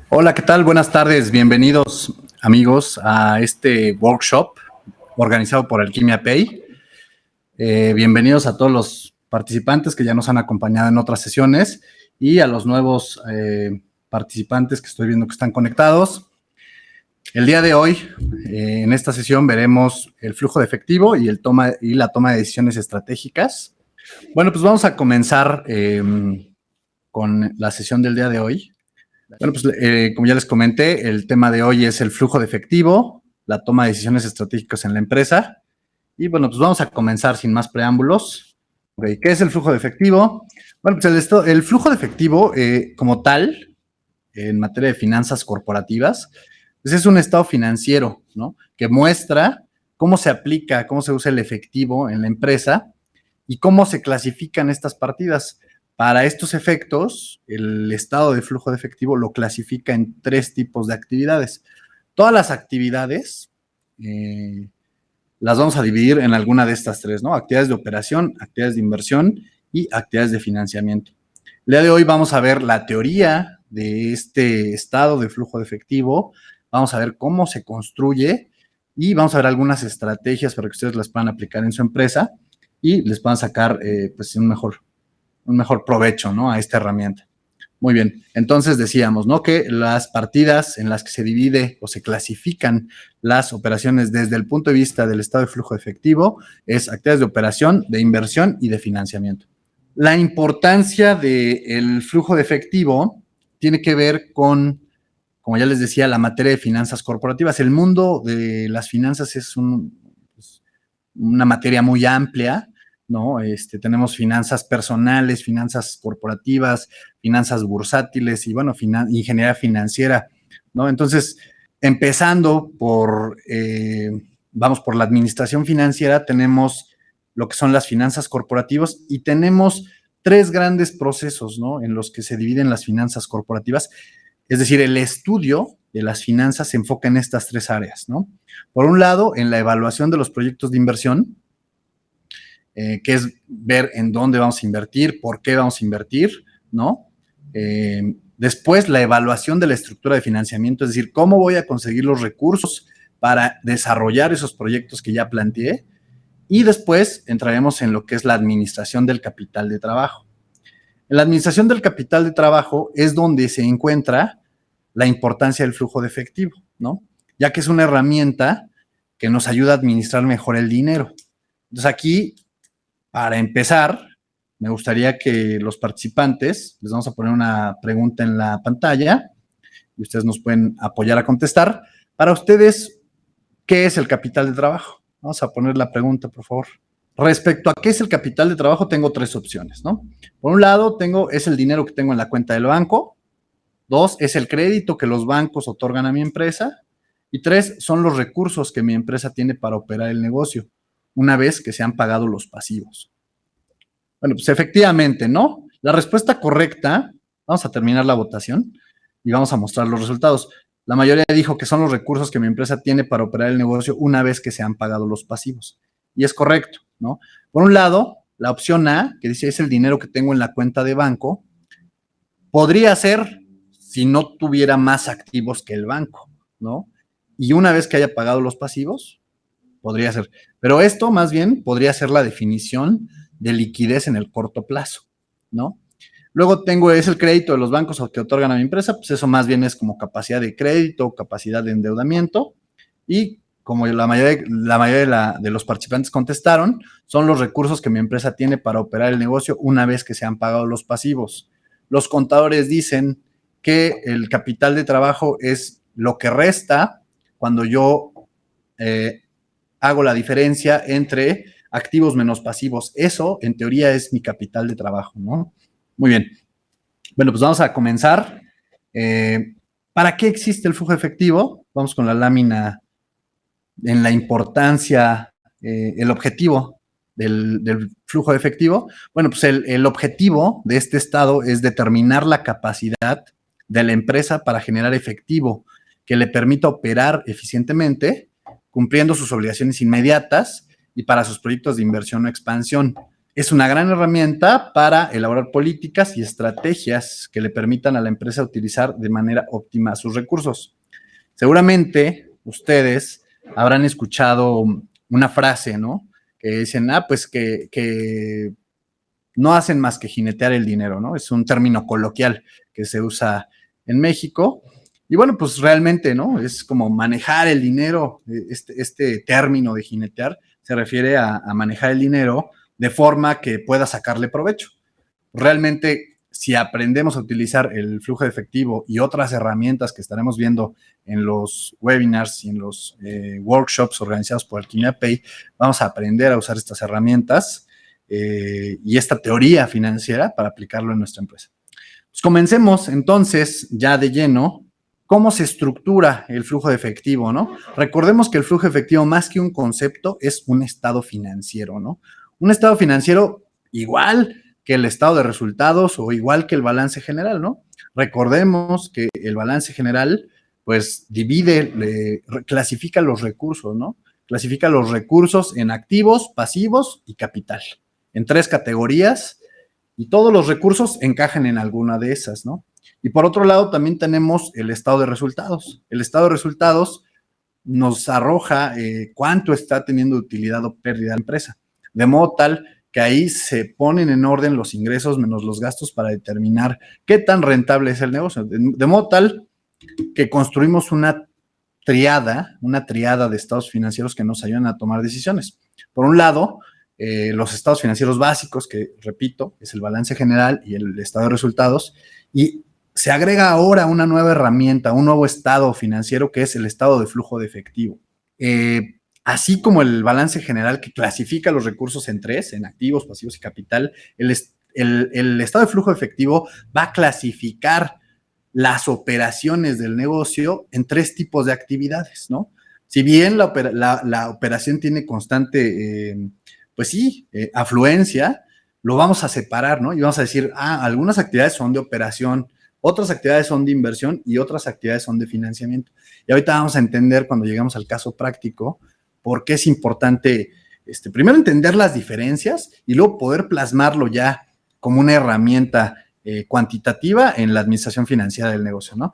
Hola, ¿qué tal? Buenas tardes. Bienvenidos, amigos, a este workshop organizado por Alquimia Pay. Bienvenidos a todos los participantes que ya nos han acompañado en otras sesiones y a los nuevos participantes que estoy viendo que están conectados. El día de hoy, en esta sesión, veremos el flujo de efectivo y la toma de decisiones estratégicas. Bueno, pues vamos a comenzar con la sesión del día de hoy. Bueno, pues como ya les comenté, el tema de hoy es el flujo de efectivo, la toma de decisiones estratégicas en la empresa. Y bueno, pues vamos a comenzar sin más preámbulos. Okay, ¿qué es el flujo de efectivo? Bueno, pues el flujo de efectivo como tal, en materia de finanzas corporativas, pues es un estado financiero, ¿no? Que muestra cómo se aplica, cómo se usa el efectivo en la empresa y cómo se clasifican estas partidas. Para estos efectos, el estado de flujo de efectivo lo clasifica en 3 tipos de actividades. Todas las actividades las vamos a dividir en alguna de estas 3, ¿no? Actividades de operación, actividades de inversión y actividades de financiamiento. El día de hoy vamos a ver la teoría de este estado de flujo de efectivo, vamos a ver cómo se construye y vamos a ver algunas estrategias para que ustedes las puedan aplicar en su empresa y les puedan sacar pues un mejor provecho, ¿no? A esta herramienta. Muy bien, entonces decíamos, ¿no? Que las partidas en las que se divide o se clasifican las operaciones desde el punto de vista del estado de flujo efectivo es actividades de operación, de inversión y de financiamiento. La importancia del flujo de efectivo tiene que ver con, como ya les decía, la materia de finanzas corporativas. El mundo de las finanzas es una materia muy amplia, ¿no? Tenemos finanzas personales, finanzas corporativas, finanzas bursátiles y, bueno, ingeniería financiera, ¿no? Entonces, empezando vamos por la administración financiera, tenemos lo que son las finanzas corporativas y tenemos 3 grandes procesos, ¿no? En los que se dividen las finanzas corporativas. Es decir, el estudio de las finanzas se enfoca en estas 3 áreas, ¿no? Por un lado, en la evaluación de los proyectos de inversión, que es ver en dónde vamos a invertir, por qué vamos a invertir, ¿no? Después, la evaluación de la estructura de financiamiento, es decir, cómo voy a conseguir los recursos para desarrollar esos proyectos que ya planteé. Y después entraremos en lo que es la administración del capital de trabajo. En la administración del capital de trabajo es donde se encuentra la importancia del flujo de efectivo, ¿no? Ya que es una herramienta que nos ayuda a administrar mejor el dinero. Entonces aquí, para empezar, me gustaría que los participantes, les vamos a poner una pregunta en la pantalla y ustedes nos pueden apoyar a contestar. Para ustedes, ¿qué es el capital de trabajo? Vamos a poner la pregunta, por favor. Respecto a qué es el capital de trabajo, tengo 3 opciones, ¿no? Por un lado, es el dinero que tengo en la cuenta del banco. 2, es el crédito que los bancos otorgan a mi empresa. Y 3, son los recursos que mi empresa tiene para operar el negocio, una vez que se han pagado los pasivos. Bueno, pues efectivamente, ¿no? La respuesta correcta, vamos a terminar la votación y vamos a mostrar los resultados. La mayoría dijo que son los recursos que mi empresa tiene para operar el negocio una vez que se han pagado los pasivos. Y es correcto, ¿no? Por un lado, la opción A, que dice es el dinero que tengo en la cuenta de banco, podría ser si no tuviera más activos que el banco, ¿no? Y una vez que haya pagado los pasivos, podría ser. Pero esto más bien podría ser la definición de liquidez en el corto plazo, ¿no? Luego es el crédito de los bancos que otorgan a mi empresa, pues eso más bien es como capacidad de crédito, capacidad de endeudamiento y como la mayoría de los participantes contestaron, son los recursos que mi empresa tiene para operar el negocio una vez que se han pagado los pasivos. Los contadores dicen que el capital de trabajo es lo que resta cuando yo hago la diferencia entre activos menos pasivos. Eso, en teoría, es mi capital de trabajo, ¿no? Muy bien. Bueno, pues vamos a comenzar. ¿Para qué existe el flujo efectivo? Vamos con la lámina en la importancia, el objetivo del flujo de efectivo. Bueno, pues el objetivo de este estado es determinar la capacidad de la empresa para generar efectivo que le permita operar eficientemente, cumpliendo sus obligaciones inmediatas y para sus proyectos de inversión o expansión. Es una gran herramienta para elaborar políticas y estrategias que le permitan a la empresa utilizar de manera óptima sus recursos. Seguramente ustedes habrán escuchado una frase, ¿no? Que dicen, pues que no hacen más que jinetear el dinero, ¿no? Es un término coloquial que se usa en México. Y bueno, pues realmente, ¿no? Es como manejar el dinero. Este término de jinetear se refiere a manejar el dinero de forma que pueda sacarle provecho. Realmente, si aprendemos a utilizar el flujo de efectivo y otras herramientas que estaremos viendo en los webinars y en los workshops organizados por Alquimia Pay, vamos a aprender a usar estas herramientas y esta teoría financiera para aplicarlo en nuestra empresa. Pues comencemos entonces ya de lleno. ¿Cómo se estructura el flujo de efectivo, no? Recordemos que el flujo de efectivo, más que un concepto, es un estado financiero, ¿no? Un estado financiero igual que el estado de resultados o igual que el balance general, ¿no? Recordemos que el balance general, pues, clasifica los recursos, ¿no? Clasifica los recursos en activos, pasivos y capital, en 3 categorías, y todos los recursos encajan en alguna de esas, ¿no? Y por otro lado, también tenemos el estado de resultados. El estado de resultados nos arroja cuánto está teniendo utilidad o pérdida la empresa, de modo tal que ahí se ponen en orden los ingresos menos los gastos para determinar qué tan rentable es el negocio, de modo tal que construimos una triada de estados financieros que nos ayudan a tomar decisiones. Por un lado, los estados financieros básicos, que repito, es el balance general y el estado de resultados, y se agrega ahora una nueva herramienta, un nuevo estado financiero que es el estado de flujo de efectivo. Así como el balance general que clasifica los recursos en 3, en activos, pasivos y capital, el estado de flujo de efectivo va a clasificar las operaciones del negocio en 3 tipos de actividades, ¿no? Si bien la operación tiene constante, pues sí, afluencia, lo vamos a separar, ¿no? Y vamos a decir, algunas actividades son de operación, otras actividades son de inversión y otras actividades son de financiamiento. Y ahorita vamos a entender, cuando llegamos al caso práctico, por qué es importante, primero entender las diferencias y luego poder plasmarlo ya como una herramienta cuantitativa en la administración financiera del negocio, ¿no?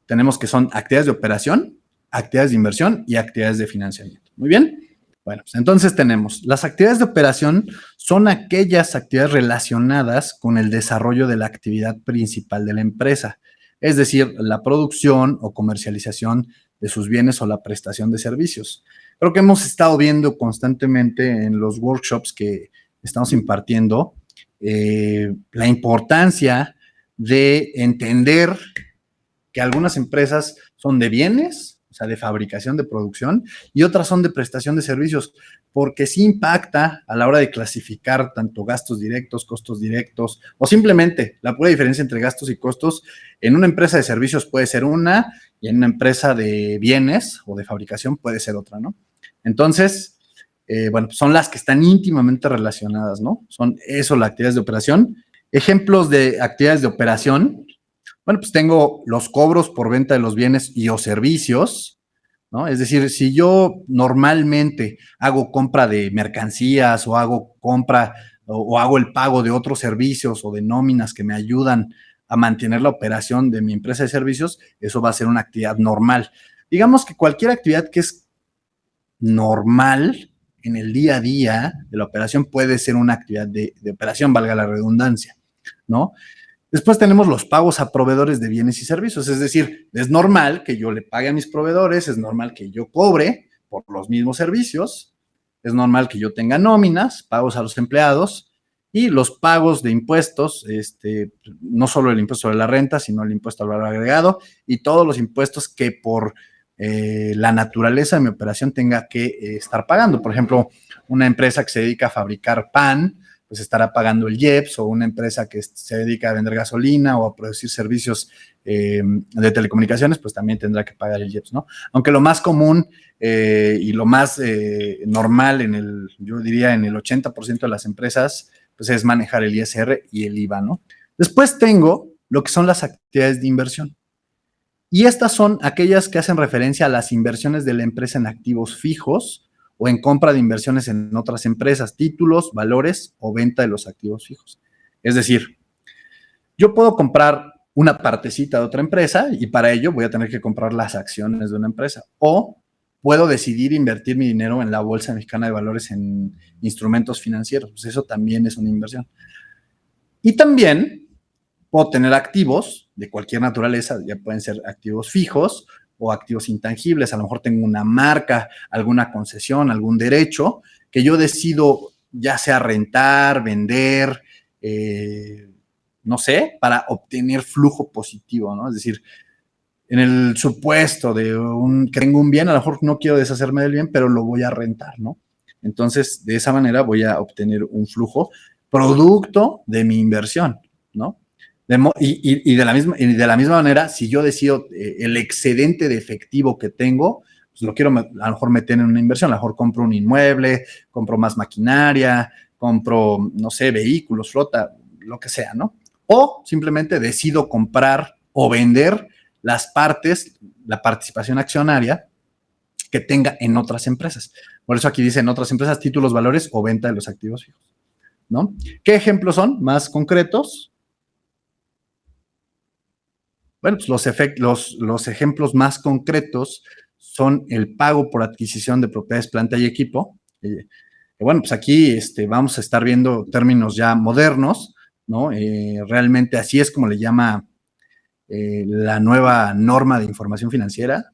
Tenemos que son actividades de operación, actividades de inversión y actividades de financiamiento. Muy bien. Bueno, pues entonces tenemos las actividades de operación, son aquellas actividades relacionadas con el desarrollo de la actividad principal de la empresa, es decir, la producción o comercialización de sus bienes o la prestación de servicios. Creo que hemos estado viendo constantemente en los workshops que estamos impartiendo la importancia de entender que algunas empresas son de bienes, o sea, de fabricación, de producción, y otras son de prestación de servicios, porque sí impacta a la hora de clasificar tanto gastos directos, costos directos, o simplemente la pura diferencia entre gastos y costos. En una empresa de servicios puede ser una, y en una empresa de bienes o de fabricación puede ser otra, ¿no? Entonces, bueno, pues son las que están íntimamente relacionadas, ¿no? Son eso, las actividades de operación. Ejemplos de actividades de operación. Bueno, pues tengo los cobros por venta de los bienes y o servicios, ¿no? Es decir, si yo normalmente hago compra de mercancías o hago compra o hago el pago de otros servicios o de nóminas que me ayudan a mantener la operación de mi empresa de servicios, eso va a ser una actividad normal. Digamos que cualquier actividad que es normal en el día a día de la operación puede ser una actividad de operación, valga la redundancia, ¿no? Después tenemos los pagos a proveedores de bienes y servicios, es decir, es normal que yo le pague a mis proveedores, es normal que yo cobre por los mismos servicios, es normal que yo tenga nóminas, pagos a los empleados y los pagos de impuestos, no solo el impuesto sobre la renta, sino el impuesto al valor agregado y todos los impuestos que por la naturaleza de mi operación tenga que estar pagando. Por ejemplo, una empresa que se dedica a fabricar pan, pues estará pagando el IEPS, o una empresa que se dedica a vender gasolina o a producir servicios de telecomunicaciones, pues también tendrá que pagar el IEPS, ¿no? Aunque lo más común y lo más normal yo diría en el 80% de las empresas, pues es manejar el ISR y el IVA, ¿no? Después tengo lo que son las actividades de inversión. Y estas son aquellas que hacen referencia a las inversiones de la empresa en activos fijos o en compra de inversiones en otras empresas, títulos, valores o venta de los activos fijos. Es decir, yo puedo comprar una partecita de otra empresa y para ello voy a tener que comprar las acciones de una empresa. O puedo decidir invertir mi dinero en la Bolsa Mexicana de Valores en instrumentos financieros. Pues eso también es una inversión. Y también puedo tener activos de cualquier naturaleza, ya pueden ser activos fijos o activos intangibles. A lo mejor tengo una marca, alguna concesión, algún derecho que yo decido ya sea rentar, vender, no sé, para obtener flujo positivo, ¿no? Es decir, en el supuesto de que tengo un bien, a lo mejor no quiero deshacerme del bien, pero lo voy a rentar, ¿no? Entonces, de esa manera voy a obtener un flujo producto de mi inversión, ¿no? Y de la misma manera, si yo decido el excedente de efectivo que tengo, pues lo quiero a lo mejor meter en una inversión, a lo mejor compro un inmueble, compro más maquinaria, compro, no sé, vehículos, flota, lo que sea, ¿no? O simplemente decido comprar o vender las partes, la participación accionaria que tenga en otras empresas. Por eso aquí dice en otras empresas, títulos, valores o venta de los activos fijos, ¿no? ¿Qué ejemplos son más concretos? Bueno, pues los ejemplos más concretos son el pago por adquisición de propiedades, planta y equipo. Bueno, pues aquí vamos a estar viendo términos ya modernos, ¿no? Realmente así es como le llama la nueva norma de información financiera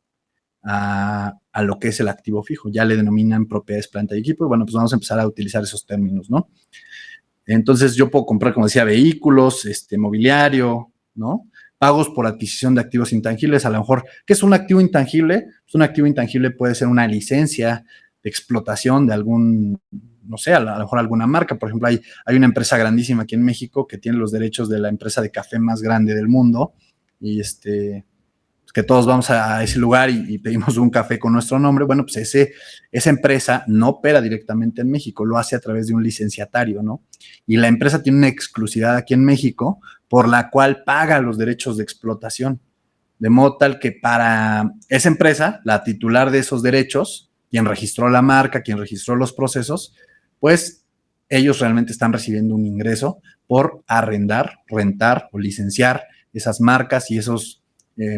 a lo que es el activo fijo. Ya le denominan propiedades, planta y equipo. Y bueno, pues vamos a empezar a utilizar esos términos, ¿no? Entonces yo puedo comprar, como decía, vehículos, mobiliario, ¿no? Pagos por adquisición de activos intangibles, a lo mejor, ¿qué es un activo intangible? Pues un activo intangible puede ser una licencia de explotación de algún, no sé, a lo mejor alguna marca. Por ejemplo, hay una empresa grandísima aquí en México que tiene los derechos de la empresa de café más grande del mundo y que todos vamos a ese lugar y pedimos un café con nuestro nombre. Bueno, pues esa empresa no opera directamente en México, lo hace a través de un licenciatario, ¿no? Y la empresa tiene una exclusividad aquí en México por la cual paga los derechos de explotación. De modo tal que para esa empresa, la titular de esos derechos, quien registró la marca, quien registró los procesos, pues ellos realmente están recibiendo un ingreso por arrendar, rentar o licenciar esas marcas y esos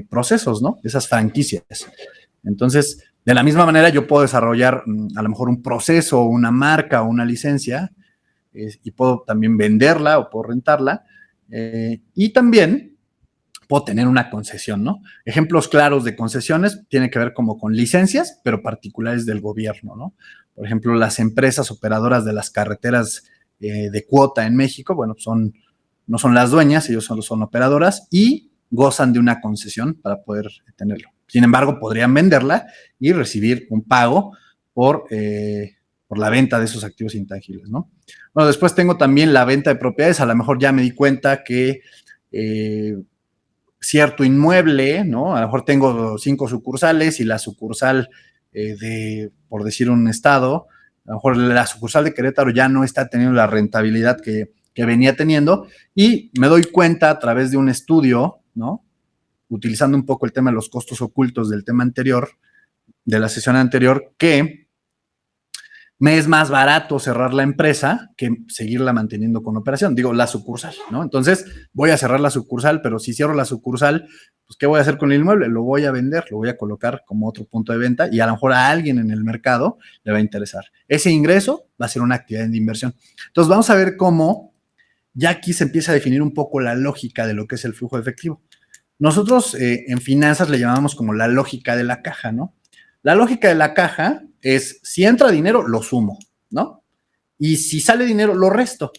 procesos, ¿no? Esas franquicias. Entonces, de la misma manera, yo puedo desarrollar a lo mejor un proceso, una marca o una licencia y puedo también venderla o puedo rentarla y también puedo tener una concesión, ¿no? Ejemplos claros de concesiones tienen que ver como con licencias, pero particulares del gobierno, ¿no? Por ejemplo, las empresas operadoras de las carreteras de cuota en México, bueno, no son las dueñas, ellos solo son operadoras y gozan de una concesión para poder tenerlo. Sin embargo, podrían venderla y recibir un pago por la venta de esos activos intangibles, ¿no? Bueno, después tengo también la venta de propiedades. A lo mejor ya me di cuenta que cierto inmueble, ¿no? A lo mejor tengo 5 sucursales y la sucursal por decir un estado, a lo mejor la sucursal de Querétaro ya no está teniendo la rentabilidad que venía teniendo y me doy cuenta a través de un estudio, ¿no? Utilizando un poco el tema de los costos ocultos del tema anterior, de la sesión anterior, que me es más barato cerrar la empresa que seguirla manteniendo con operación. Digo, la sucursal, ¿no? Entonces, voy a cerrar la sucursal, pero si cierro la sucursal, pues, ¿qué voy a hacer con el inmueble? Lo voy a vender, lo voy a colocar como otro punto de venta y a lo mejor a alguien en el mercado le va a interesar. Ese ingreso va a ser una actividad de inversión. Entonces, vamos a ver cómo ya aquí se empieza a definir un poco la lógica de lo que es el flujo de efectivo. Nosotros en finanzas le llamamos como la lógica de la caja, ¿no? La lógica de la caja es, si entra dinero, lo sumo, ¿no? Y si sale dinero, lo resto.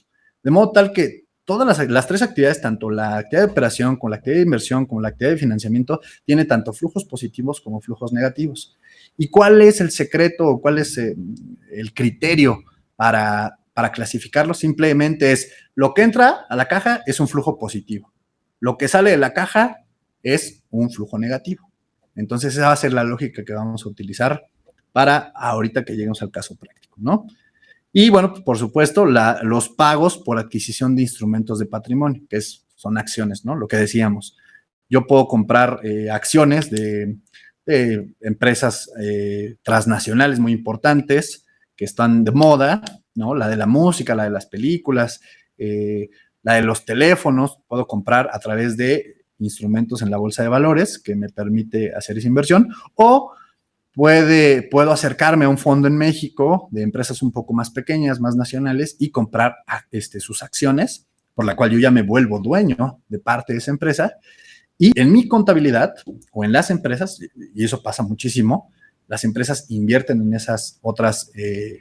De modo tal que todas las 3 actividades, tanto la actividad de operación, como la actividad de inversión, como la actividad de financiamiento, tiene tanto flujos positivos como flujos negativos. ¿Y cuál es el secreto o cuál es el criterio para clasificarlo? Simplemente es lo que entra a la caja es un flujo positivo. Lo que sale de la caja es un flujo negativo. Entonces, esa va a ser la lógica que vamos a utilizar para ahorita que lleguemos al caso práctico, ¿no? Y bueno, por supuesto, los pagos por adquisición de instrumentos de patrimonio, que son acciones, ¿no? Lo que decíamos. Yo puedo comprar acciones de empresas transnacionales muy importantes que están de moda, ¿no? La de la música, la de las películas, la de los teléfonos. Puedo comprar a través de instrumentos en la bolsa de valores que me permite hacer esa inversión, o puedo acercarme a un fondo en México de empresas un poco más pequeñas, más nacionales, y comprar sus acciones, por la cual yo ya me vuelvo dueño de parte de esa empresa. Y en mi contabilidad o en las empresas, y eso pasa muchísimo, las empresas invierten en esas otras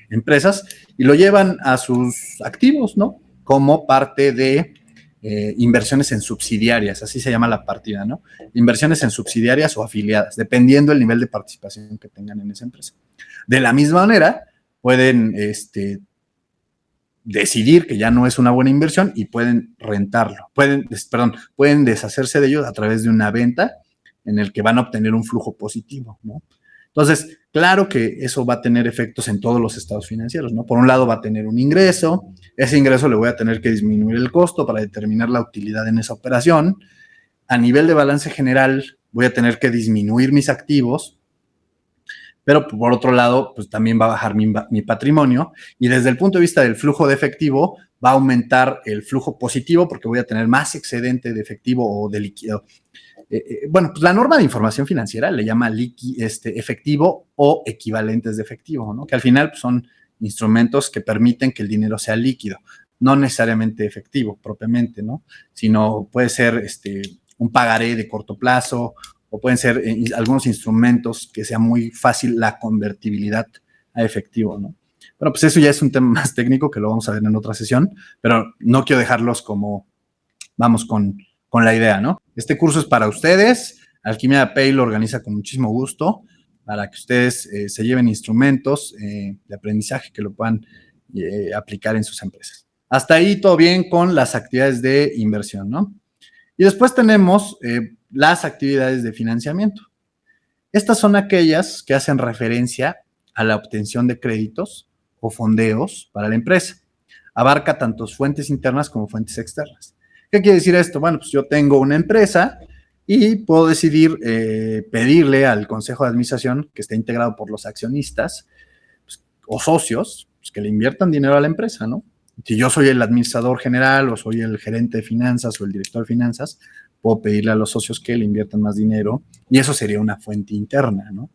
empresas y lo llevan a sus activos, ¿no? Como parte de inversiones en subsidiarias, así se llama la partida, ¿no? Inversiones en subsidiarias o afiliadas, dependiendo del nivel de participación que tengan en esa empresa. De la misma manera, pueden decidir que ya no es una buena inversión y pueden rentarlo, pueden deshacerse de ellos a través de una venta en el que van a obtener un flujo positivo, ¿no? Entonces, claro que eso va a tener efectos en todos los estados financieros, ¿no? Por un lado va a tener un ingreso, ese ingreso le voy a tener que disminuir el costo para determinar la utilidad en esa operación. A nivel de balance general, voy a tener que disminuir mis activos, pero por otro lado, pues también va a bajar mi patrimonio, y desde el punto de vista del flujo de efectivo, va a aumentar el flujo positivo porque voy a tener más excedente de efectivo o de líquido. Bueno, pues la norma de información financiera le llama efectivo o equivalentes de efectivo, ¿no? Que al final pues, son instrumentos que permiten que el dinero sea líquido, no necesariamente efectivo propiamente, ¿no? Sino puede ser un pagaré de corto plazo, o pueden ser algunos instrumentos que sea muy fácil la convertibilidad a efectivo, ¿no? Bueno, pues eso ya es un tema más técnico que lo vamos a ver en otra sesión, pero no quiero dejarlos como, vamos, con la idea, ¿no? Este curso es para ustedes. Alquimia Pay lo organiza con muchísimo gusto para que ustedes se lleven instrumentos de aprendizaje que lo puedan aplicar en sus empresas. Hasta ahí todo bien con las actividades de inversión, ¿no? Y después tenemos las actividades de financiamiento. Estas son aquellas que hacen referencia a la obtención de créditos o fondeos para la empresa. Abarca tanto fuentes internas como fuentes externas. ¿Qué quiere decir esto? Bueno, pues yo tengo una empresa y puedo decidir pedirle al consejo de administración, que esté integrado por los accionistas pues, o socios, pues, que le inviertan dinero a la empresa, ¿no? Si yo soy el administrador general o soy el gerente de finanzas o el director de finanzas, puedo pedirle a los socios que le inviertan más dinero, y eso sería una fuente interna, ¿no?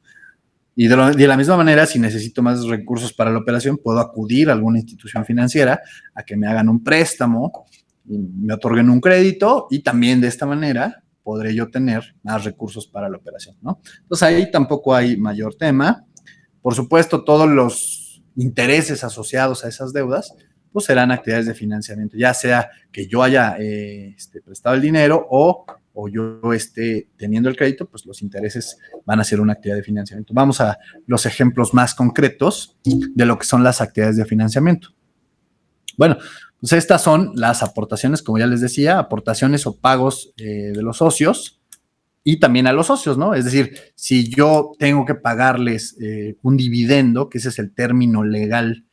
Y de la misma manera, si necesito más recursos para la operación, puedo acudir a alguna institución financiera a que me hagan un préstamo y me otorguen un crédito, y también de esta manera podré yo tener más recursos para la operación, ¿no? Entonces ahí tampoco hay mayor tema. Por supuesto, todos los intereses asociados a esas deudas pues serán actividades de financiamiento, ya sea que yo haya prestado el dinero o yo esté teniendo el crédito, pues los intereses van a ser una actividad de financiamiento. Vamos a los ejemplos más concretos de lo que son las actividades de financiamiento. Bueno, pues estas son las aportaciones, como ya les decía, aportaciones o pagos de los socios y también a los socios, ¿no? Es decir, si yo tengo que pagarles un dividendo, que ese es el término legal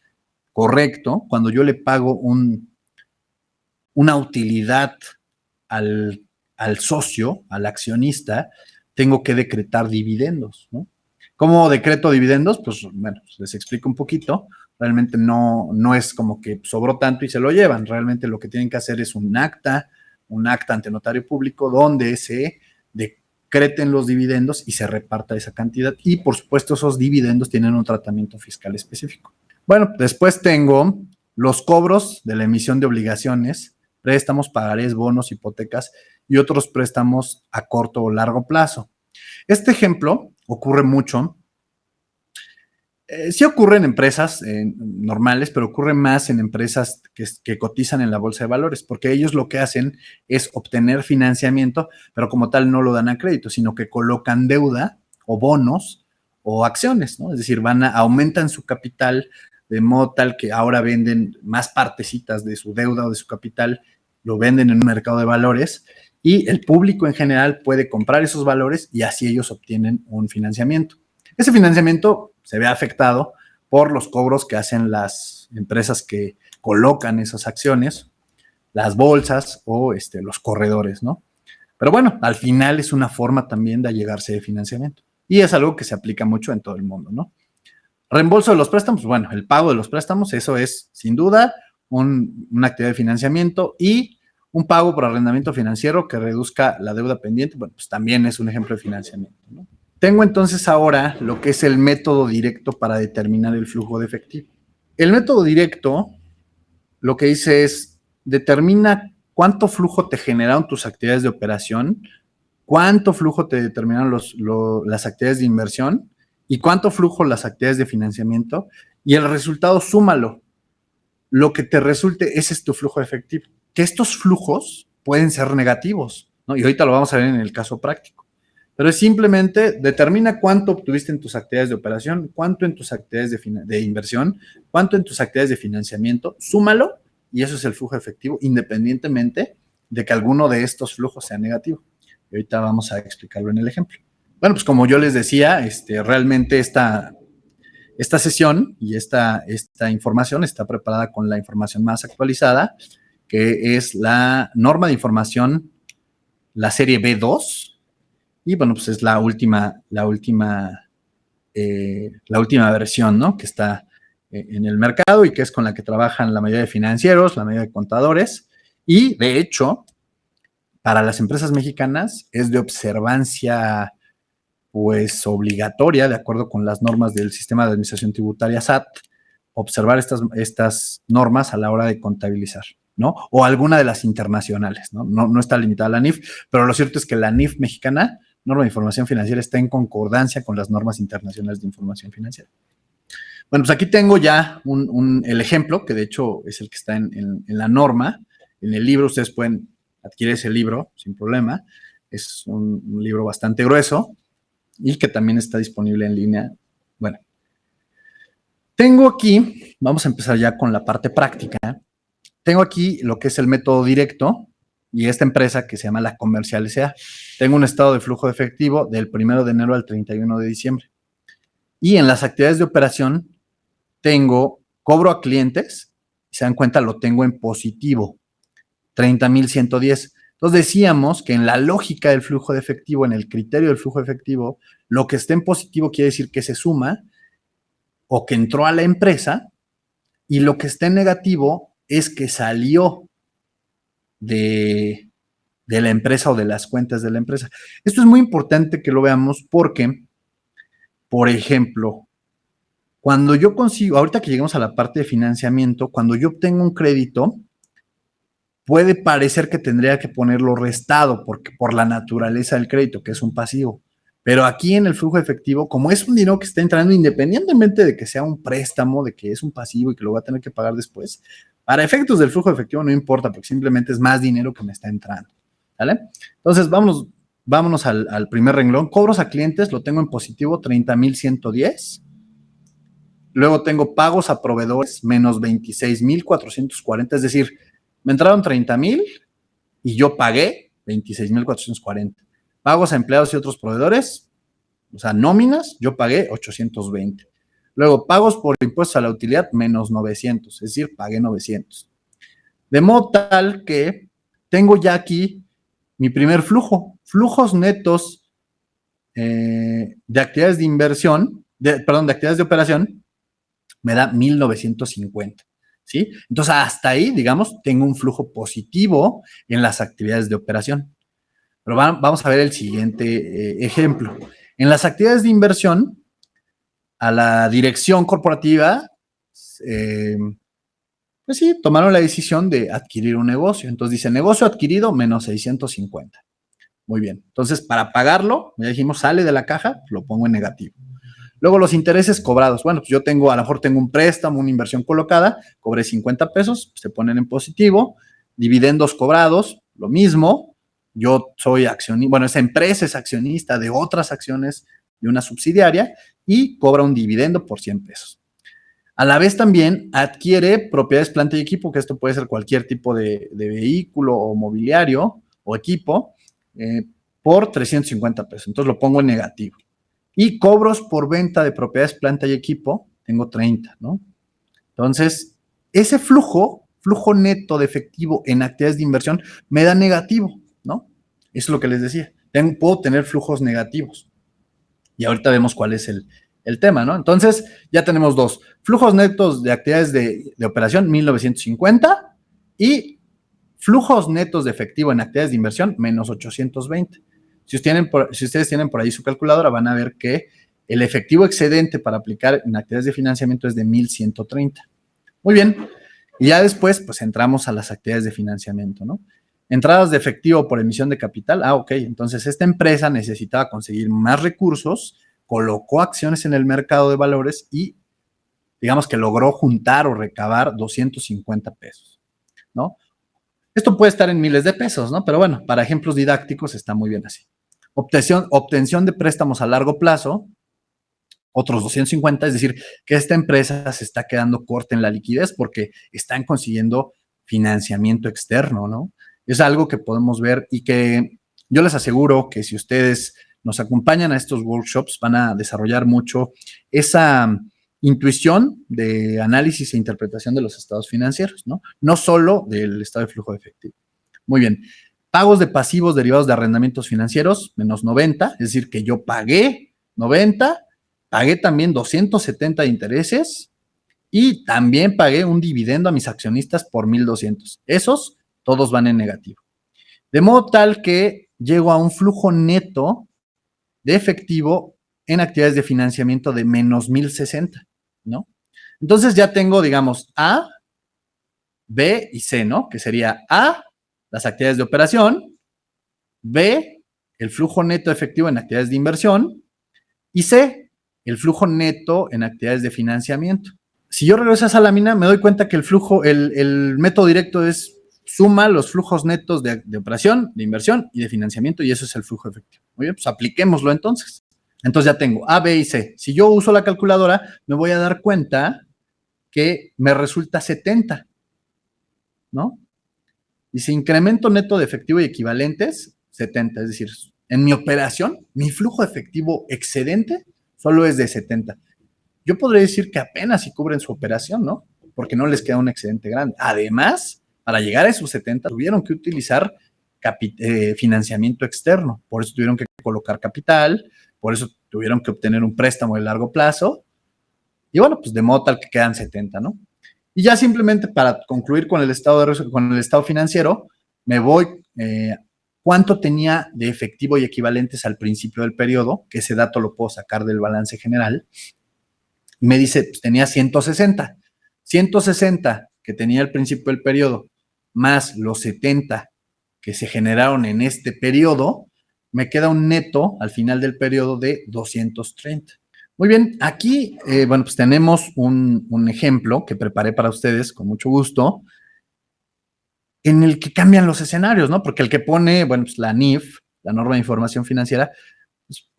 correcto, cuando yo le pago una utilidad al socio, al accionista, tengo que decretar dividendos, ¿no? ¿Cómo decreto dividendos? Pues, bueno, les explico un poquito. Realmente no es como que sobró tanto y se lo llevan. Realmente lo que tienen que hacer es un acta ante notario público donde se decreten los dividendos y se reparta esa cantidad. Y, por supuesto, esos dividendos tienen un tratamiento fiscal específico. Bueno, después tengo los cobros de la emisión de obligaciones, préstamos, pagarés, bonos, hipotecas y otros préstamos a corto o largo plazo. Este ejemplo ocurre mucho. Sí ocurre en empresas normales, pero ocurre más en empresas que cotizan en la bolsa de valores, porque ellos lo que hacen es obtener financiamiento, pero como tal no lo dan a crédito, sino que colocan deuda o bonos o acciones, ¿no? Es decir, aumentan su capital de modo tal que ahora venden más partecitas de su deuda o de su capital, lo venden en un mercado de valores, y el público en general puede comprar esos valores y así ellos obtienen un financiamiento. Ese financiamiento se ve afectado por los cobros que hacen las empresas que colocan esas acciones, las bolsas o los corredores, ¿no? Pero bueno, al final es una forma también de allegarse de financiamiento. y es algo que se aplica mucho en todo el mundo, ¿no? Reembolso de los préstamos, bueno, el pago de los préstamos, eso es sin duda una actividad de financiamiento, y un pago por arrendamiento financiero que reduzca la deuda pendiente, bueno, pues también es un ejemplo de financiamiento, ¿no? Tengo entonces ahora lo que es el método directo para determinar el flujo de efectivo. El método directo lo que dice es, determina cuánto flujo te generaron tus actividades de operación, cuánto flujo te determinaron las actividades de inversión y cuánto flujo las actividades de financiamiento, y el resultado súmalo. Lo que te resulte, ese es tu flujo efectivo. Que estos flujos pueden ser negativos, ¿no? Y ahorita lo vamos a ver en el caso práctico. Pero es simplemente determina cuánto obtuviste en tus actividades de operación, cuánto en tus actividades de inversión, cuánto en tus actividades de financiamiento, súmalo, y eso es el flujo efectivo, independientemente de que alguno de estos flujos sea negativo. Y ahorita vamos a explicarlo en el ejemplo. Bueno, pues como yo les decía, realmente esta sesión y esta información está preparada con la información más actualizada, que es la norma de información, la serie B2, y bueno, pues es la última versión, ¿no? Que está en el mercado y que es con la que trabajan la mayoría de financieros, la mayoría de contadores, y de hecho, para las empresas mexicanas es de observancia pues obligatoria, de acuerdo con las normas del Sistema de Administración Tributaria SAT, observar estas normas a la hora de contabilizar, ¿no? O alguna de las internacionales, ¿no? No está limitada a la NIF, pero lo cierto es que la NIF mexicana, norma de información financiera, está en concordancia con las normas internacionales de información financiera. Bueno, pues aquí tengo ya el ejemplo, que de hecho es el que está en la norma. En el libro ustedes pueden adquirir ese libro sin problema. Es un libro bastante grueso y que también está disponible en línea. Bueno, tengo aquí, vamos a empezar ya con la parte práctica. Tengo aquí lo que es el método directo y esta empresa que se llama La Comercial S.A. Tengo un estado de flujo de efectivo del 1 de enero al 31 de diciembre. Y en las actividades de operación tengo cobro a clientes, se dan cuenta, lo tengo en positivo, 30,110. Entonces decíamos que en la lógica del flujo de efectivo, en el criterio del flujo de efectivo, lo que esté en positivo quiere decir que se suma o que entró a la empresa, y lo que esté en negativo es que salió de la empresa o de las cuentas de la empresa. Esto es muy importante que lo veamos porque, por ejemplo, cuando yo consigo, ahorita que llegamos a la parte de financiamiento, cuando yo obtengo un crédito, puede parecer que tendría que ponerlo restado porque por la naturaleza del crédito, que es un pasivo. Pero aquí en el flujo efectivo, como es un dinero que está entrando independientemente de que sea un préstamo, de que es un pasivo y que lo va a tener que pagar después, para efectos del flujo efectivo no importa porque simplemente es más dinero que me está entrando, ¿vale? Entonces, vámonos al primer renglón. Cobros a clientes, lo tengo en positivo, 30,110. Luego tengo pagos a proveedores, menos 26,440, es decir, me entraron 30,000 y yo pagué 26,440. Pagos a empleados y otros proveedores, o sea, nóminas, yo pagué 820. Luego, pagos por impuestos a la utilidad, menos 900, es decir, pagué 900. De modo tal que tengo ya aquí mi primer flujo, flujos netos de actividades de inversión, de actividades de operación, me da 1,950. ¿Sí? Entonces, hasta ahí, digamos, tengo un flujo positivo en las actividades de operación. Pero vamos a ver el siguiente ejemplo. En las actividades de inversión, a la dirección corporativa, pues sí, tomaron la decisión de adquirir un negocio. Entonces dice, negocio adquirido, menos 650. Muy bien. Entonces, para pagarlo, ya dijimos, sale de la caja, lo pongo en negativo. Luego los intereses cobrados. Bueno, pues yo a lo mejor tengo un préstamo, una inversión colocada, cobré 50 pesos, se ponen en positivo. Dividendos cobrados, lo mismo. Yo soy accionista, bueno, esa empresa es accionista de otras acciones de una subsidiaria y cobra un dividendo por 100 pesos. A la vez también adquiere propiedades, planta y equipo, que esto puede ser cualquier tipo de vehículo o mobiliario o equipo, por 350 pesos. Entonces lo pongo en negativo. Y cobros por venta de propiedades, planta y equipo, tengo 30, ¿no? Entonces, ese flujo neto de efectivo en actividades de inversión me da negativo, ¿no? Eso es lo que les decía. Puedo tener flujos negativos. Y ahorita vemos cuál es el tema, ¿no? Entonces, ya tenemos dos. Flujos netos de actividades de operación, 1950, y flujos netos de efectivo en actividades de inversión, menos 820. Si ustedes tienen por ahí su calculadora, van a ver que el efectivo excedente para aplicar en actividades de financiamiento es de 1,130. Muy bien. Y ya después, pues entramos a las actividades de financiamiento, ¿no? Entradas de efectivo por emisión de capital. Ok. Entonces, esta empresa necesitaba conseguir más recursos, colocó acciones en el mercado de valores y, digamos que logró juntar o recabar 250 pesos, ¿no? Esto puede estar en miles de pesos, ¿no? Pero bueno, para ejemplos didácticos está muy bien así. Obtención de préstamos a largo plazo, otros 250, es decir, que esta empresa se está quedando corta en la liquidez porque están consiguiendo financiamiento externo, ¿no? Es algo que podemos ver y que yo les aseguro que si ustedes nos acompañan a estos workshops van a desarrollar mucho esa intuición de análisis e interpretación de los estados financieros, ¿no? No solo del estado de flujo de efectivo. Muy bien. Pagos de pasivos derivados de arrendamientos financieros, menos 90, es decir, que yo pagué 90, pagué también 270 de intereses y también pagué un dividendo a mis accionistas por 1,200. Esos todos van en negativo. De modo tal que llego a un flujo neto de efectivo en actividades de financiamiento de menos 1,060, ¿no? Entonces ya tengo, digamos, A, B y C, ¿no? Que sería A, las actividades de operación, B, el flujo neto efectivo en actividades de inversión y C, el flujo neto en actividades de financiamiento. Si yo regreso a esa lámina, me doy cuenta que el método directo es suma los flujos netos de operación, de inversión y de financiamiento, y eso es el flujo efectivo. Muy bien, pues apliquémoslo entonces. Entonces ya tengo A, B y C. Si yo uso la calculadora, me voy a dar cuenta que me resulta 70, ¿no? Y si incremento neto de efectivo y equivalentes, 70. Es decir, en mi operación, mi flujo efectivo excedente solo es de 70. Yo podría decir que apenas si cubren su operación, ¿no? Porque no les queda un excedente grande. Además, para llegar a esos 70, tuvieron que utilizar financiamiento externo. Por eso tuvieron que colocar capital, por eso tuvieron que obtener un préstamo de largo plazo. Y bueno, pues de modo tal que quedan 70, ¿no? Y ya simplemente para concluir con el estado financiero, me voy, cuánto tenía de efectivo y equivalentes al principio del periodo, que ese dato lo puedo sacar del balance general. Y me dice, pues tenía 160. 160 que tenía al principio del periodo, más los 70 que se generaron en este periodo, me queda un neto al final del periodo de 230. Muy bien, aquí, bueno, pues tenemos un ejemplo que preparé para ustedes con mucho gusto, en el que cambian los escenarios, ¿no? Porque el que pone, bueno, pues la NIF, la norma de información financiera, pues,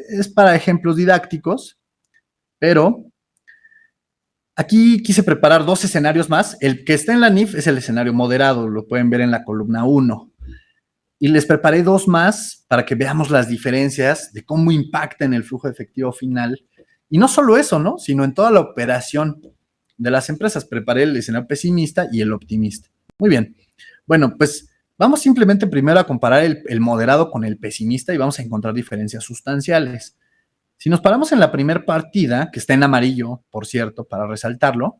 es para ejemplos didácticos, pero aquí quise preparar dos escenarios más. El que está en la NIF es el escenario moderado, lo pueden ver en la columna 1. Y les preparé dos más para que veamos las diferencias de cómo impacta en el flujo de efectivo final. Y no solo eso, ¿no? Sino en toda la operación de las empresas. Preparé el escenario pesimista y el optimista. Muy bien. Bueno, pues vamos simplemente primero a comparar el moderado con el pesimista y vamos a encontrar diferencias sustanciales. Si nos paramos en la primera partida, que está en amarillo, por cierto, para resaltarlo,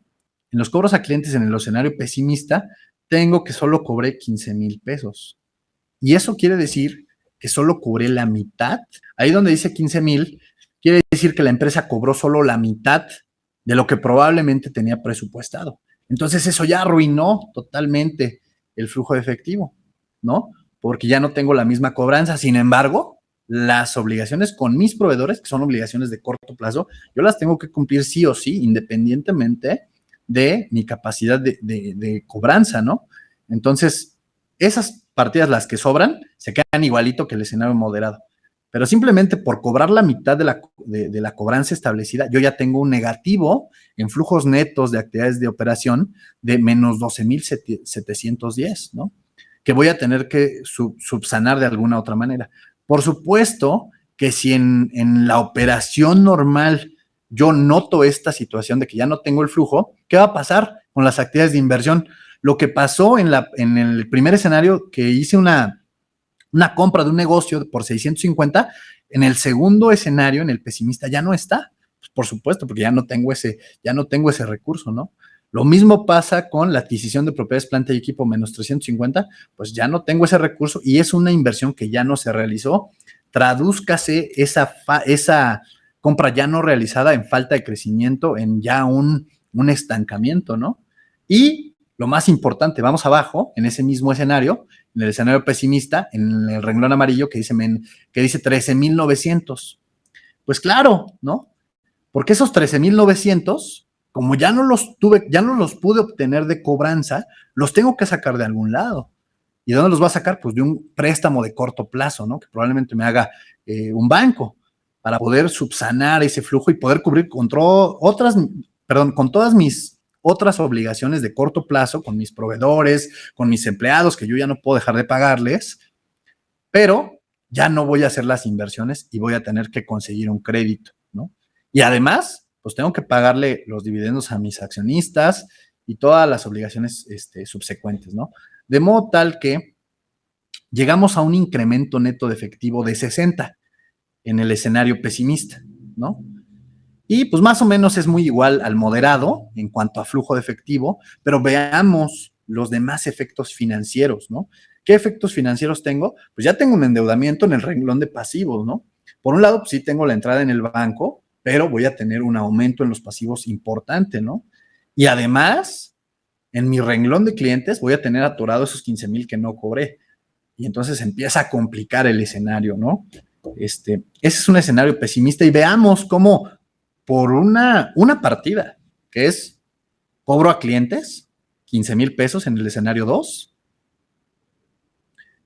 en los cobros a clientes en el escenario pesimista, tengo que solo cobré 15,000 pesos. Y eso quiere decir que solo cobré la mitad. Ahí donde dice 15,000, quiere decir que la empresa cobró solo la mitad de lo que probablemente tenía presupuestado. Entonces eso ya arruinó totalmente el flujo de efectivo, ¿no? Porque ya no tengo la misma cobranza. Sin embargo, las obligaciones con mis proveedores, que son obligaciones de corto plazo, yo las tengo que cumplir sí o sí, independientemente de mi capacidad de cobranza, ¿no? Entonces, esas partidas, las que sobran, se quedan igualito que el escenario moderado. Pero simplemente por cobrar la mitad de la cobranza establecida, yo ya tengo un negativo en flujos netos de actividades de operación de menos 12,710, ¿no? Que voy a tener que subsanar de alguna otra manera. Por supuesto que si en la operación normal yo noto esta situación de que ya no tengo el flujo, ¿qué va a pasar con las actividades de inversión? Lo que pasó en el primer escenario, que hice una una compra de un negocio por 650, en el segundo escenario, en el pesimista, ya no está. Pues por supuesto, porque ya no tengo ese recurso, ¿no? Lo mismo pasa con la adquisición de propiedades, planta y equipo menos 350, pues ya no tengo ese recurso y es una inversión que ya no se realizó. Tradúzcase esa compra ya no realizada en falta de crecimiento, en ya un estancamiento, ¿no? Y lo más importante, vamos abajo, en ese mismo escenario, en el escenario pesimista, en el renglón amarillo que dice 13,900. Pues claro, ¿no? Porque esos 13,900, como ya no los pude obtener de cobranza, los tengo que sacar de algún lado. ¿Y de dónde los va a sacar? Pues de un préstamo de corto plazo, ¿no? Que probablemente me haga un banco para poder subsanar ese flujo y poder cubrir con todas mis otras obligaciones de corto plazo, con mis proveedores, con mis empleados, que yo ya no puedo dejar de pagarles, pero ya no voy a hacer las inversiones y voy a tener que conseguir un crédito, ¿no? Y además, pues tengo que pagarle los dividendos a mis accionistas y todas las obligaciones subsecuentes, ¿no? De modo tal que llegamos a un incremento neto de efectivo de 60 en el escenario pesimista, ¿no? Y pues más o menos es muy igual al moderado en cuanto a flujo de efectivo, pero veamos los demás efectos financieros, ¿no? ¿Qué efectos financieros tengo? Pues ya tengo un endeudamiento en el renglón de pasivos, ¿no? Por un lado, pues sí tengo la entrada en el banco, pero voy a tener un aumento en los pasivos importante, ¿no? Y además, en mi renglón de clientes voy a tener atorado esos 15,000 que no cobré. Y entonces empieza a complicar el escenario, ¿no? Ese es un escenario pesimista y veamos cómo por una partida, que es cobro a clientes, 15,000 pesos en el escenario 2,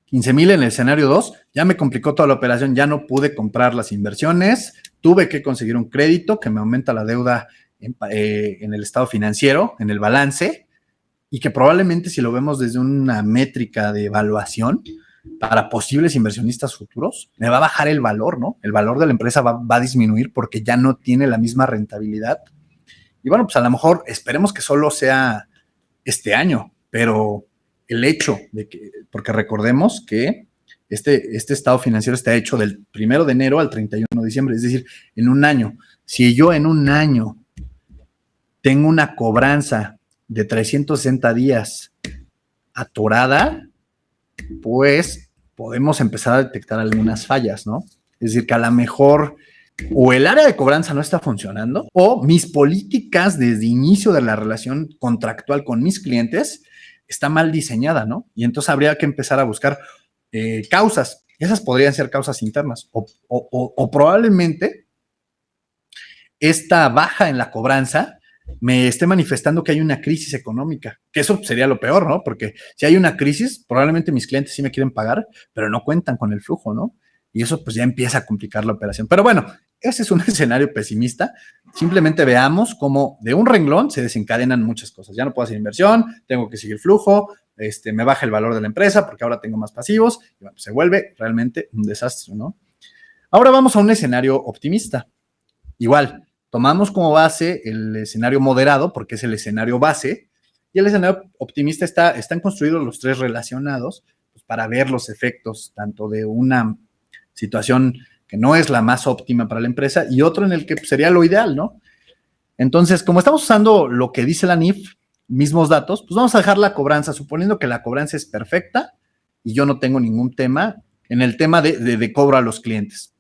15,000 en el escenario 2, ya me complicó toda la operación, ya no pude comprar las inversiones, tuve que conseguir un crédito que me aumenta la deuda en el estado financiero, en el balance, y que probablemente si lo vemos desde una métrica de evaluación para posibles inversionistas futuros, me va a bajar el valor, ¿no? El valor de la empresa va a disminuir porque ya no tiene la misma rentabilidad. Y bueno, pues a lo mejor esperemos que solo sea este año, pero el hecho de que, porque recordemos que este estado financiero está hecho del 1 de enero al 31 de diciembre, es decir, en un año. Si yo en un año tengo una cobranza de 360 días atorada, pues podemos empezar a detectar algunas fallas, ¿no? Es decir, que a lo mejor o el área de cobranza no está funcionando o mis políticas desde inicio de la relación contractual con mis clientes está mal diseñada, ¿no? Y entonces habría que empezar a buscar causas. Esas podrían ser causas internas o probablemente esta baja en la cobranza me esté manifestando que hay una crisis económica, que eso sería lo peor, ¿no? Porque si hay una crisis, probablemente mis clientes sí me quieren pagar, pero no cuentan con el flujo, ¿no? Y eso pues ya empieza a complicar la operación. Pero bueno, ese es un escenario pesimista. Simplemente veamos cómo de un renglón se desencadenan muchas cosas. Ya no puedo hacer inversión, tengo que seguir flujo, me baja el valor de la empresa porque ahora tengo más pasivos, y bueno, se vuelve realmente un desastre, ¿no? Ahora vamos a un escenario optimista. Igual, tomamos como base el escenario moderado, porque es el escenario base, y el escenario optimista están construidos los tres relacionados pues, para ver los efectos tanto de una situación que no es la más óptima para la empresa y otro en el que pues, sería lo ideal, ¿no? Entonces, como estamos usando lo que dice la NIF, mismos datos, pues vamos a dejar la cobranza, suponiendo que la cobranza es perfecta y yo no tengo ningún tema en el tema de cobro a los clientes.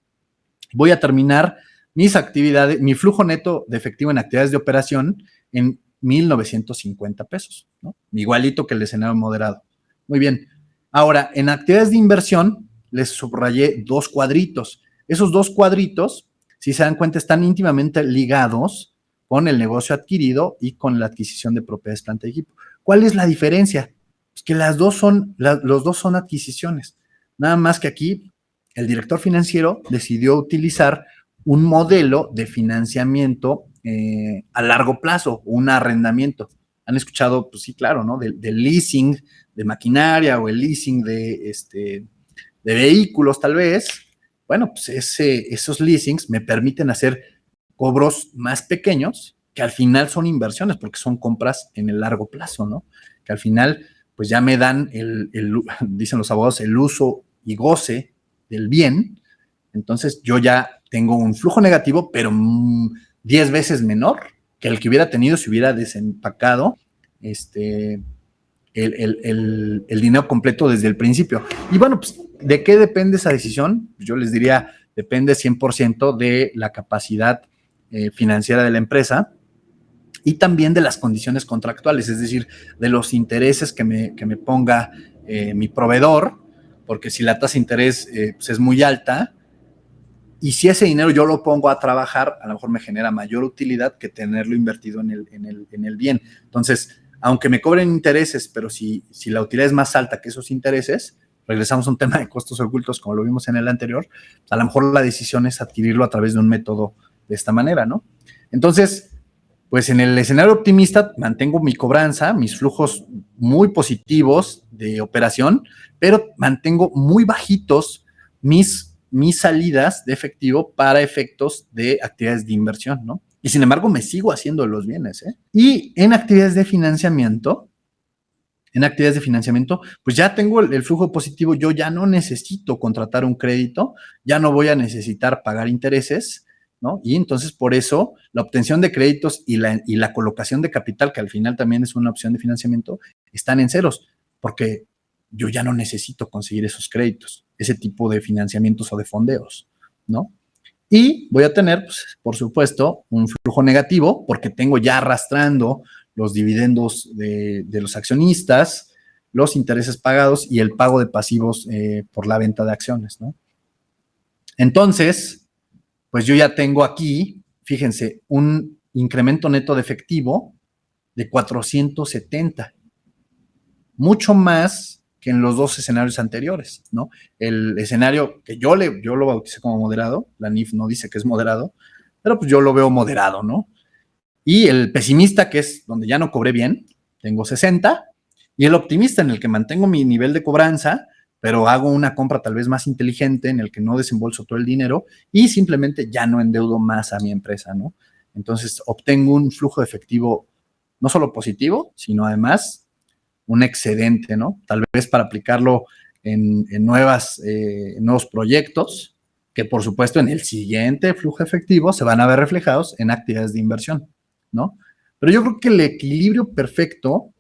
Voy a terminar mis actividades, mi flujo neto de efectivo en actividades de operación en 1,950 pesos, ¿no? Igualito que el escenario moderado. Muy bien. Ahora, en actividades de inversión, les subrayé dos cuadritos. Esos dos cuadritos, si se dan cuenta, están íntimamente ligados con el negocio adquirido y con la adquisición de propiedades, planta y equipo. ¿Cuál es la diferencia? Pues que los dos son adquisiciones. Nada más que aquí el director financiero decidió utilizar un modelo de financiamiento a largo plazo, un arrendamiento. Han escuchado, pues sí, claro, ¿no? Del leasing de maquinaria o el leasing de vehículos, tal vez. Bueno, pues esos leasings me permiten hacer cobros más pequeños que al final son inversiones porque son compras en el largo plazo, ¿no? Que al final, pues ya me dan dicen los abogados, el uso y goce del bien, entonces yo ya tengo un flujo negativo, pero 10 veces menor que el que hubiera tenido si hubiera desempacado el dinero completo desde el principio. Y bueno, pues, ¿de qué depende esa decisión? Yo les diría, depende 100% de la capacidad financiera de la empresa y también de las condiciones contractuales, es decir, de los intereses que me ponga mi proveedor, porque si la tasa de interés pues es muy alta, y si ese dinero yo lo pongo a trabajar, a lo mejor me genera mayor utilidad que tenerlo invertido en el bien. Entonces, aunque me cobren intereses, pero si la utilidad es más alta que esos intereses, regresamos a un tema de costos ocultos, como lo vimos en el anterior, a lo mejor la decisión es adquirirlo a través de un método de esta manera, ¿no? Entonces, pues en el escenario optimista mantengo mi cobranza, mis flujos muy positivos de operación, pero mantengo muy bajitos mis salidas de efectivo para efectos de actividades de inversión, ¿no? Y sin embargo, me sigo haciendo los bienes, ¿eh? Y en actividades de financiamiento, pues ya tengo el flujo positivo, yo ya no necesito contratar un crédito, ya no voy a necesitar pagar intereses, ¿no? Y entonces por eso la obtención de créditos y la colocación de capital, que al final también es una opción de financiamiento, están en ceros, porque yo ya no necesito conseguir esos créditos, ese tipo de financiamientos o de fondeos, ¿no? Y voy a tener, pues, por supuesto, un flujo negativo porque tengo ya arrastrando los dividendos de los accionistas, los intereses pagados y el pago de pasivos por la venta de acciones, ¿no? Entonces, pues yo ya tengo aquí, fíjense, un incremento neto de efectivo de 470, mucho más que en los dos escenarios anteriores, ¿no? El escenario que yo lo bauticé como moderado, la NIF no dice que es moderado, pero pues yo lo veo moderado, ¿no? Y el pesimista, que es donde ya no cobré bien, tengo 60, y el optimista, en el que mantengo mi nivel de cobranza, pero hago una compra tal vez más inteligente, en el que no desembolso todo el dinero y simplemente ya no endeudo más a mi empresa, ¿no? Entonces obtengo un flujo de efectivo no solo positivo, sino además un excedente, ¿no? Tal vez para aplicarlo en nuevos proyectos, que por supuesto en el siguiente flujo efectivo se van a ver reflejados en actividades de inversión, ¿no? Pero yo creo que el equilibrio perfecto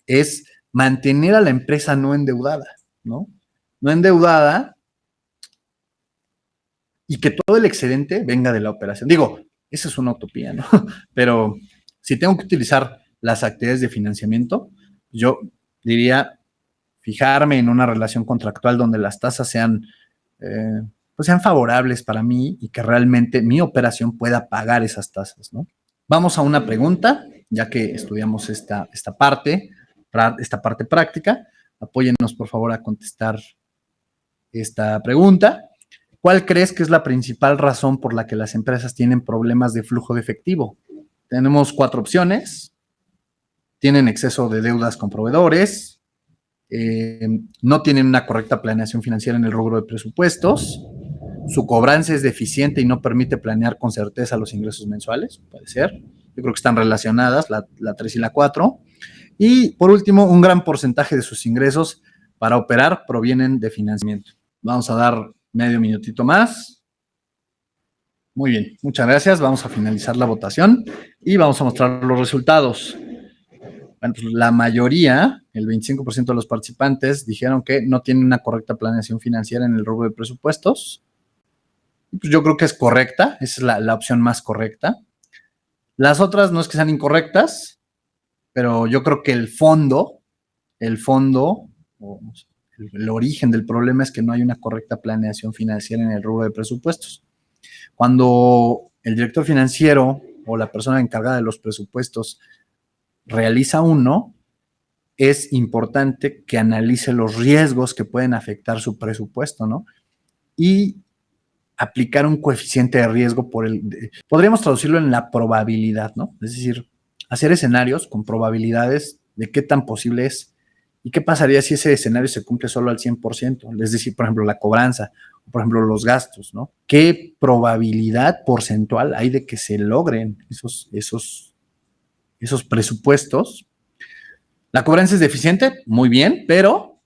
es mantener a la empresa no endeudada, ¿no? No endeudada y que todo el excedente venga de la operación. Digo, esa es una utopía, ¿no? Pero si tengo que utilizar las actividades de financiamiento, yo diría fijarme en una relación contractual donde las tasas pues sean favorables para mí y que realmente mi operación pueda pagar esas tasas, ¿no? Vamos a una pregunta, ya que estudiamos esta parte práctica. Apóyennos, por favor, a contestar esta pregunta. ¿Cuál crees que es la principal razón por la que las empresas tienen problemas de flujo de efectivo? Tenemos 4 opciones. Tienen exceso de deudas con proveedores, no tienen una correcta planeación financiera en el rubro de presupuestos, su cobranza es deficiente y no permite planear con certeza los ingresos mensuales, puede ser. Yo creo que están relacionadas, la 3 y la 4. Y por último, un gran porcentaje de sus ingresos para operar provienen de financiamiento. Vamos a dar medio minutito más. Muy bien, muchas gracias. Vamos a finalizar la votación y vamos a mostrar los resultados. Bueno, pues la mayoría, el 25% de los participantes, dijeron que no tienen una correcta planeación financiera en el rubro de presupuestos. Pues yo creo que es correcta, esa es la opción más correcta. Las otras no es que sean incorrectas, pero yo creo que el origen del problema es que no hay una correcta planeación financiera en el rubro de presupuestos. Cuando el director financiero o la persona encargada de los presupuestos realiza uno, es importante que analice los riesgos que pueden afectar su presupuesto, ¿no? Y aplicar un coeficiente de riesgo podríamos traducirlo en la probabilidad, ¿no? Es decir, hacer escenarios con probabilidades de qué tan posible es y qué pasaría si ese escenario se cumple solo al 100%, es decir, por ejemplo, la cobranza, o por ejemplo, los gastos, ¿no? ¿Qué probabilidad porcentual hay de que se logren esos presupuestos? La cobranza es deficiente, muy bien, pero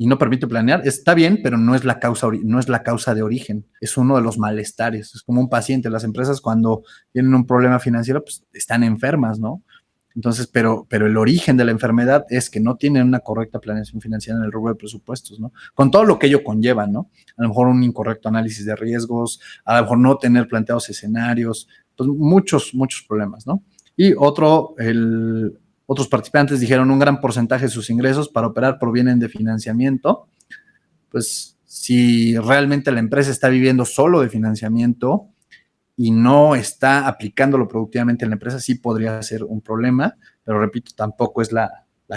y no permite planear, está bien, pero no es la causa de origen, es uno de los malestares. Es como un paciente. Las empresas cuando tienen un problema financiero, pues están enfermas, ¿no? Entonces, pero el origen de la enfermedad es que no tienen una correcta planeación financiera en el rubro de presupuestos, ¿no? Con todo lo que ello conlleva, ¿no? A lo mejor un incorrecto análisis de riesgos, a lo mejor no tener planteados escenarios, pues muchos problemas, ¿no? Y otros participantes dijeron un gran porcentaje de sus ingresos para operar provienen de financiamiento. Pues si realmente la empresa está viviendo solo de financiamiento y no está aplicándolo productivamente en la empresa, sí podría ser un problema, pero repito, tampoco es la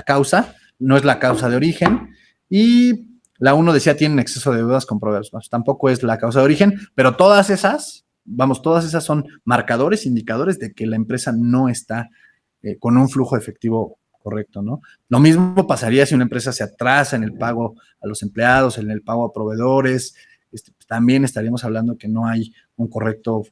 causa, no es la causa de origen. Y la 1 decía, tienen exceso de deudas comprobables. Pues, tampoco es la causa de origen, pero todas esas son marcadores, indicadores de que la empresa no está con un flujo efectivo correcto, ¿no? Lo mismo pasaría si una empresa se atrasa en el pago a los empleados, en el pago a proveedores. También estaríamos hablando que no hay un correcto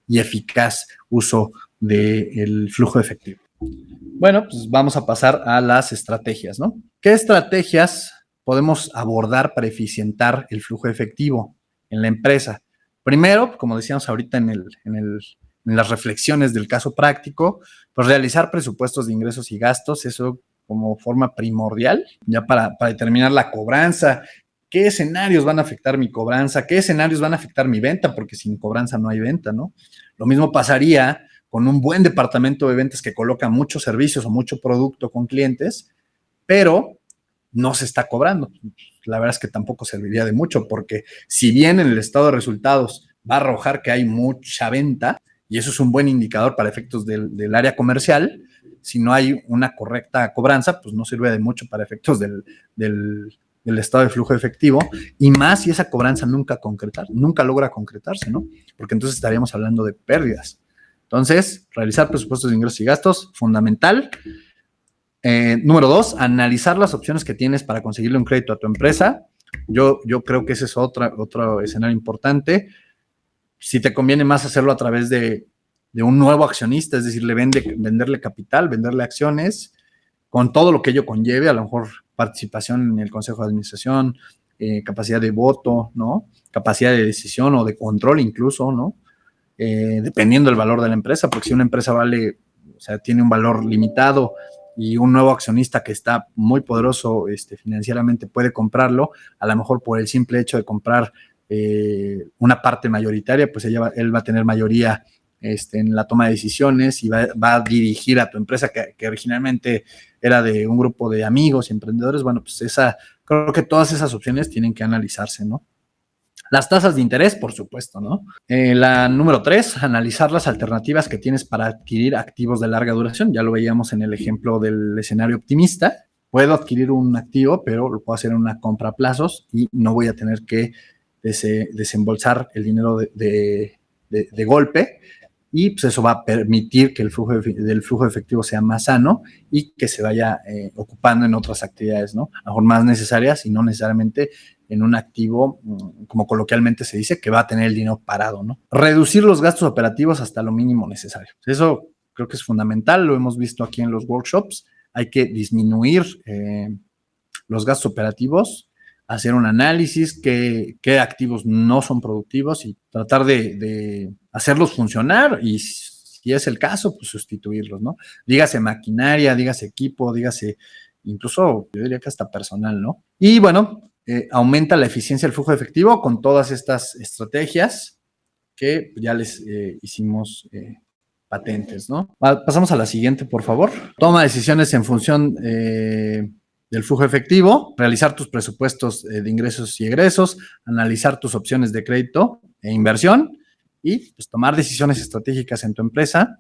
y eficaz uso del flujo efectivo. Bueno, pues vamos a pasar a las estrategias, ¿no? ¿Qué estrategias podemos abordar para eficientar el flujo efectivo en la empresa? Primero, como decíamos ahorita en las reflexiones del caso práctico, pues realizar presupuestos de ingresos y gastos, eso como forma primordial, ya para determinar la cobranza, qué escenarios van a afectar mi cobranza, qué escenarios van a afectar mi venta, porque sin cobranza no hay venta, ¿no? Lo mismo pasaría con un buen departamento de ventas que coloca muchos servicios o mucho producto con clientes, pero no se está cobrando. La verdad es que tampoco serviría de mucho, porque si bien en el estado de resultados va a arrojar que hay mucha venta, y eso es un buen indicador para efectos del área comercial, si no hay una correcta cobranza, pues no sirve de mucho para efectos del estado de flujo efectivo, y más si esa cobranza nunca logra concretarse, ¿no? Porque entonces estaríamos hablando de pérdidas. Entonces, realizar presupuestos de ingresos y gastos, fundamental. Número 2, analizar las opciones que tienes para conseguirle un crédito a tu empresa. Yo creo que ese es otro escenario importante. Si te conviene más hacerlo a través de un nuevo accionista, es decir, venderle capital, venderle acciones, con todo lo que ello conlleve, a lo mejor participación en el consejo de administración, capacidad de voto, ¿no? Capacidad de decisión o de control incluso, ¿no? Dependiendo del valor de la empresa, porque si una empresa tiene un valor limitado y un nuevo accionista que está muy poderoso financieramente puede comprarlo, a lo mejor por el simple hecho de comprar una parte mayoritaria, pues él va a tener mayoría en la toma de decisiones y va a dirigir a tu empresa que originalmente era de un grupo de amigos y emprendedores. Bueno, pues creo que todas esas opciones tienen que analizarse, ¿no? Las tasas de interés, por supuesto, ¿no? La número 3, analizar las alternativas que tienes para adquirir activos de larga duración. Ya lo veíamos en el ejemplo del escenario optimista. Puedo adquirir un activo, pero lo puedo hacer en una compra a plazos y no voy a tener que desembolsar el dinero de golpe, y pues eso va a permitir que el flujo efectivo sea más sano y que se vaya ocupando en otras actividades, ¿no? A lo mejor más necesarias y no necesariamente en un activo, como coloquialmente se dice, que va a tener el dinero parado, ¿no? Reducir los gastos operativos hasta lo mínimo necesario. Eso creo que es fundamental, lo hemos visto aquí en los workshops. Hay que disminuir los gastos operativos, hacer un análisis, qué activos no son productivos y tratar de hacerlos funcionar, y si es el caso, pues sustituirlos, ¿no? Dígase maquinaria, dígase equipo, dígase incluso, yo diría que hasta personal, ¿no? Y bueno, aumenta la eficiencia del flujo efectivo con todas estas estrategias que ya les hicimos patentes, ¿no? Pasamos a la siguiente, por favor. Toma decisiones en función del flujo efectivo, realizar tus presupuestos de ingresos y egresos, analizar tus opciones de crédito e inversión y pues, tomar decisiones estratégicas en tu empresa,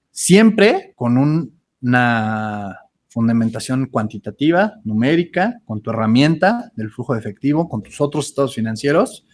siempre con una fundamentación cuantitativa, numérica, con tu herramienta del flujo de efectivo, con tus otros estados financieros.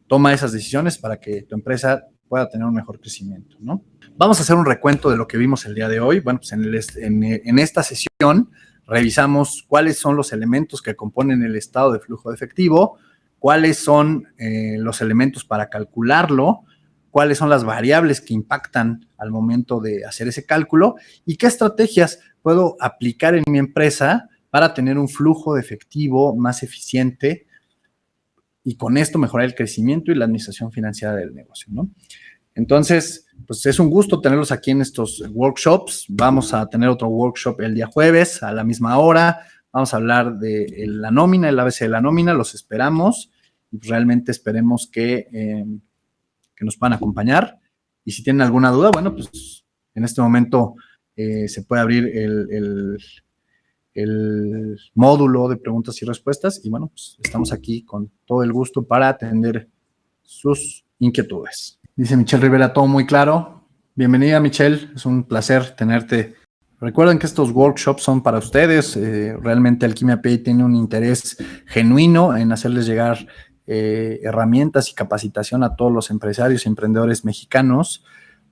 Toma esas decisiones para que tu empresa pueda tener un mejor crecimiento, ¿no? Vamos a hacer un recuento de lo que vimos el día de hoy. Bueno, pues en esta sesión revisamos cuáles son los elementos que componen el estado de flujo de efectivo, cuáles son los elementos para calcularlo, cuáles son las variables que impactan al momento de hacer ese cálculo y qué estrategias puedo aplicar en mi empresa para tener un flujo de efectivo más eficiente y con esto mejorar el crecimiento y la administración financiera del negocio, ¿no? Entonces, pues es un gusto tenerlos aquí en estos workshops. Vamos a tener otro workshop el día jueves a la misma hora. Vamos a hablar de la nómina, el ABC de la nómina. Los esperamos y pues realmente esperemos que nos puedan acompañar. Y si tienen alguna duda, bueno, pues en este momento se puede abrir el módulo de preguntas y respuestas. Y bueno, pues estamos aquí con todo el gusto para atender sus inquietudes. Dice Michelle Rivera, todo muy claro. Bienvenida, Michelle. Es un placer tenerte. Recuerden que estos workshops son para ustedes. Realmente Alquimia Pay tiene un interés genuino en hacerles llegar herramientas y capacitación a todos los empresarios y emprendedores mexicanos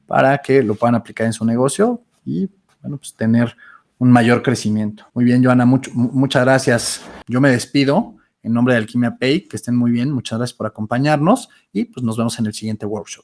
para que lo puedan aplicar en su negocio y, bueno, pues tener un mayor crecimiento. Muy bien, Joana, muchas gracias. Yo me despido en nombre de Alquimia Pay. Que estén muy bien. Muchas gracias por acompañarnos y pues nos vemos en el siguiente workshop.